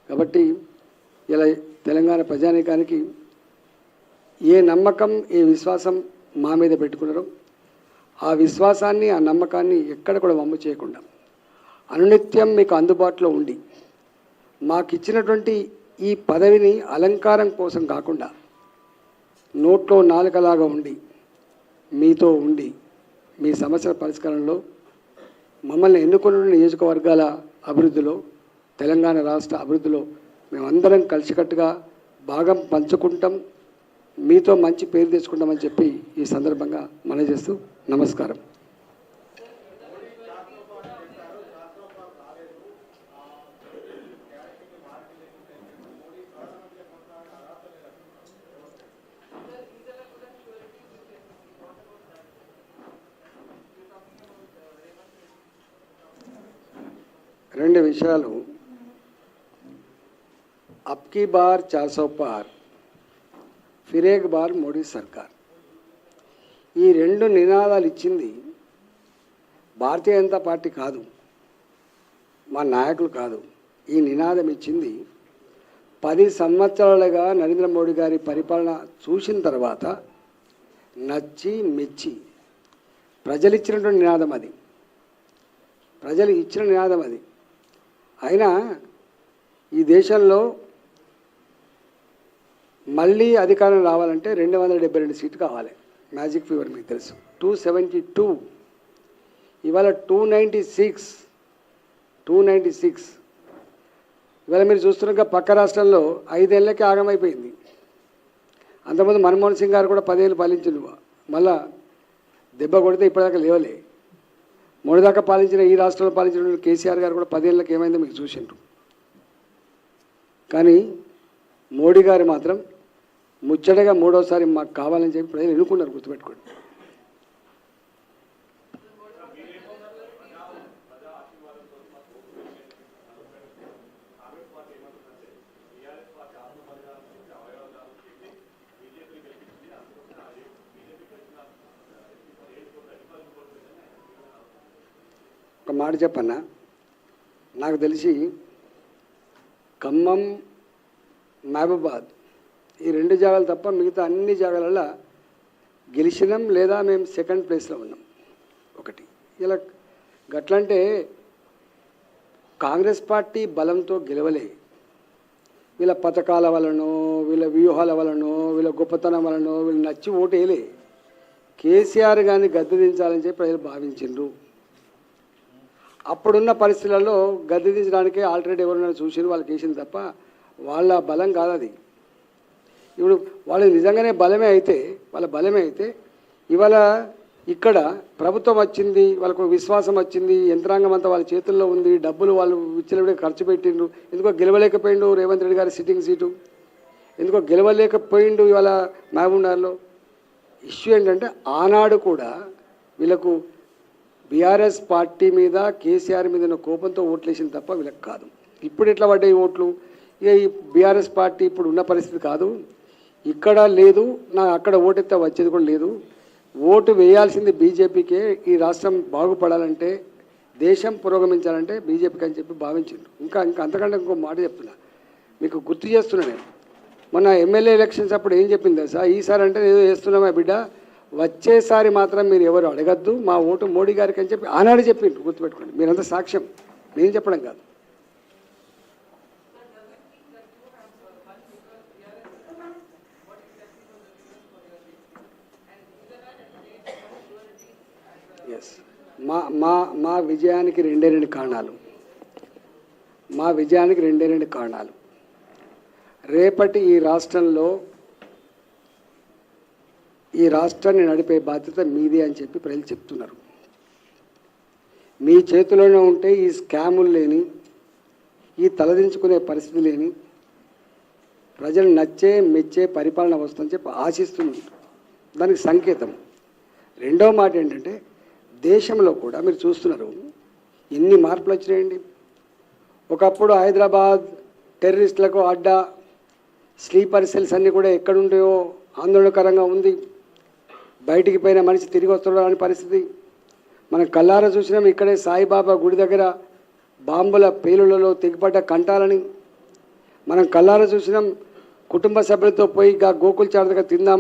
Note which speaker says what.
Speaker 1: కాబట్టి ఇలా తెలంగాణ ప్రజానీకానికి ఏ నమ్మకం ఏ విశ్వాసం మా మీద పెట్టుకున్నారో ఆ విశ్వాసాన్ని ఆ నమ్మకాన్ని ఎక్కడ కూడా వమ్ము చేయకుండా అనునిత్యం మీకు అందుబాటులో ఉండి మాకు ఇచ్చినటువంటి ఈ పదవిని అలంకారం కోసం కాకుండా నోట్లో నాలుకలాగా ఉండి మీతో ఉండి మీ సమస్యల పరిష్కారంలో మమ్మల్ని ఎన్నుకున్న నియోజకవర్గాల అభివృద్ధిలో తెలంగాణ రాష్ట్ర అభివృద్ధిలో మేమందరం కలిసికట్టుగా భాగం పంచుకుంటాం, మీతో మంచి పేరు తెచ్చుకుంటామని చెప్పి ఈ సందర్భంగా మనవి చేస్తూ నమస్కారం. రెండు విషయాలు, అబ్కి బార్ 400 పార్, ఫిర్ ఏక్ బార్ మోడీ సర్కార్. ఈ రెండు నినాదాలు ఇచ్చింది భారతీయ జనతా పార్టీ కాదు, మా నాయకులు కాదు. ఈ నినాదం ఇచ్చింది 10 సంవత్సరాలుగా నరేంద్ర మోడీ గారి పరిపాలన చూసిన తర్వాత నచ్చి మెచ్చి ప్రజలు ఇచ్చినటువంటి నినాదం అది, ప్రజలు ఇచ్చిన నినాదం అది. అయినా ఈ దేశంలో మళ్ళీ అధికారం రావాలంటే 272 సీట్లు కావాలి. మ్యాజిక్ ఫీవర్ మీకు తెలుసు. 272, ఇవాళ 296. ఇవాళ మీరు చూస్తున్నగా పక్క రాష్ట్రంలో 5 ఏళ్ళకే ఆగమైపోయింది. అంతకుముందు మన్మోహన్ సింగ్ గారు కూడా 10 ఏళ్ళు పాలించిండు, మళ్ళా దెబ్బ కొడితే ఇప్పటిదాకా లేవలే. మొదటిదాకా పాలించిన ఈ రాష్ట్రంలో పాలించిన కేసీఆర్ గారు కూడా 10 ఏళ్ళకి ఏమైందో మీకు చూసిండ్రు. కానీ మోడీ గారు మాత్రం ముచ్చటగా మూడోసారి మాకు కావాలని చెప్పి ప్రజలు ఎన్నుకున్నారు, గుర్తుపెట్టుకోండి. ఒక మాట చెప్పన్నా, నాకు తెలిసి ఖమ్మం, మహబూబాద్ ఈ 2 జాగాలు తప్ప మిగతా అన్ని జాగాలలో గెలిచినాం లేదా మేము సెకండ్ ప్లేస్లో ఉన్నాం. ఒకటి ఇలా గట్లంటే కాంగ్రెస్ పార్టీ బలంతో గెలవలే, వీళ్ళ పథకాల వలనో వీళ్ళ వ్యూహాల వలనో వీళ్ళ గొప్పతనం వలనో వీళ్ళు నచ్చి ఓటు వేయలే. కేసీఆర్ గారిని గద్దె దించాలని చెప్పి ప్రజలు భావించిండ్రు. అప్పుడున్న పరిస్థితులలో గద్దె దించడానికే ఆల్టర్నేట్ ఎవరైనా చూసిరు, వాళ్ళకి వేసింది తప్ప వాళ్ళ బలం కాదు అది. ఇప్పుడు వాళ్ళు నిజంగానే బలమే అయితే, వాళ్ళ బలమే అయితే ఇవాళ ఇక్కడ ప్రభుత్వం వచ్చింది, వాళ్ళకు విశ్వాసం వచ్చింది, యంత్రాంగం అంతా వాళ్ళ చేతుల్లో ఉంది, డబ్బులు వాళ్ళు విచ్చలవిడిగా ఖర్చు పెట్టిండ్రు. ఎందుకో గెలవలేకపోయిండు రేవంత్ రెడ్డి గారి సిట్టింగ్ సీటు, ఎందుకో గెలవలేకపోయిండు ఇవాళ మహబూబ్నగర్లో. ఇష్యూ ఏంటంటే ఆనాడు కూడా వీళ్ళకు బీఆర్ఎస్ పార్టీ మీద కేసీఆర్ మీద ఉన్న కోపంతో ఓట్లు వేసింది తప్ప వీళ్ళకి కాదు. ఇప్పుడు ఎట్లా పడ్డాయి ఓట్లు? ఇక ఈ బీఆర్ఎస్ పార్టీ ఇప్పుడు ఉన్న పరిస్థితి కాదు, ఇక్కడ లేదు, నాకు అక్కడ ఓటెత్తే వచ్చేది కూడా లేదు, ఓటు వేయాల్సింది బీజేపీకే, ఈ రాష్ట్రం బాగుపడాలంటే దేశం పురోగమించాలంటే బీజేపీకి అని చెప్పి భావించిండు. ఇంకా అంతకంటే ఇంకో మాట చెప్తున్నా, మీకు గుర్తు చేస్తున్నా నేను. మొన్న ఎమ్మెల్యే ఎలక్షన్స్ అప్పుడు ఏం చెప్పింది తెలుసా? ఈసారి అంటే ఏదో చేస్తున్నామా బిడ్డ, వచ్చేసారి మాత్రం మీరు ఎవరు అడగద్దు, మా ఓటు మోడీ గారికి అని చెప్పి ఆనాడు చెప్పిండ్రు. గుర్తుపెట్టుకోండి, మీరంతా సాక్ష్యం, నేను చెప్పడం కాదు. ఎస్, మా విజయానికి రెండు కారణాలు, మా విజయానికి రెండు కారణాలు. రేపటి ఈ రాష్ట్రంలో ఈ రాష్ట్రాన్ని నడిపే బాధ్యత మీదే అని చెప్పి ప్రజలు చెప్తున్నారు. మీ చేతిలోనే ఉంటే ఈ స్కాములు లేని, ఈ తలదించుకునే పరిస్థితి లేని, ప్రజలు నచ్చే మెచ్చే పరిపాలన వస్తుందని చెప్పి ఆశిస్తుంది. దానికి సంకేతం. రెండో మాట ఏంటంటే దేశంలో కూడా మీరు చూస్తున్నారు ఎన్ని మార్పులు వచ్చినాయండి. ఒకప్పుడు హైదరాబాద్ టెర్రరిస్టులకు అడ్డా, స్లీపర్ సెల్స్ అన్నీ కూడా ఎక్కడుంటాయో ఆందోళనకరంగా ఉంది. బయటికి పోయిన మనిషి తిరిగి వస్తున్నాడు అనే పరిస్థితి మనం కళ్ళారా చూసినాం. ఇక్కడే సాయిబాబా గుడి దగ్గర బాంబుల పేలులలో తెగిపడ్డ కంటాలని. మనం కళ్ళారా చూసినాం. కుటుంబ సభ్యులతో పోయి గోకుల్ చాట్ దగ్గర తిందామని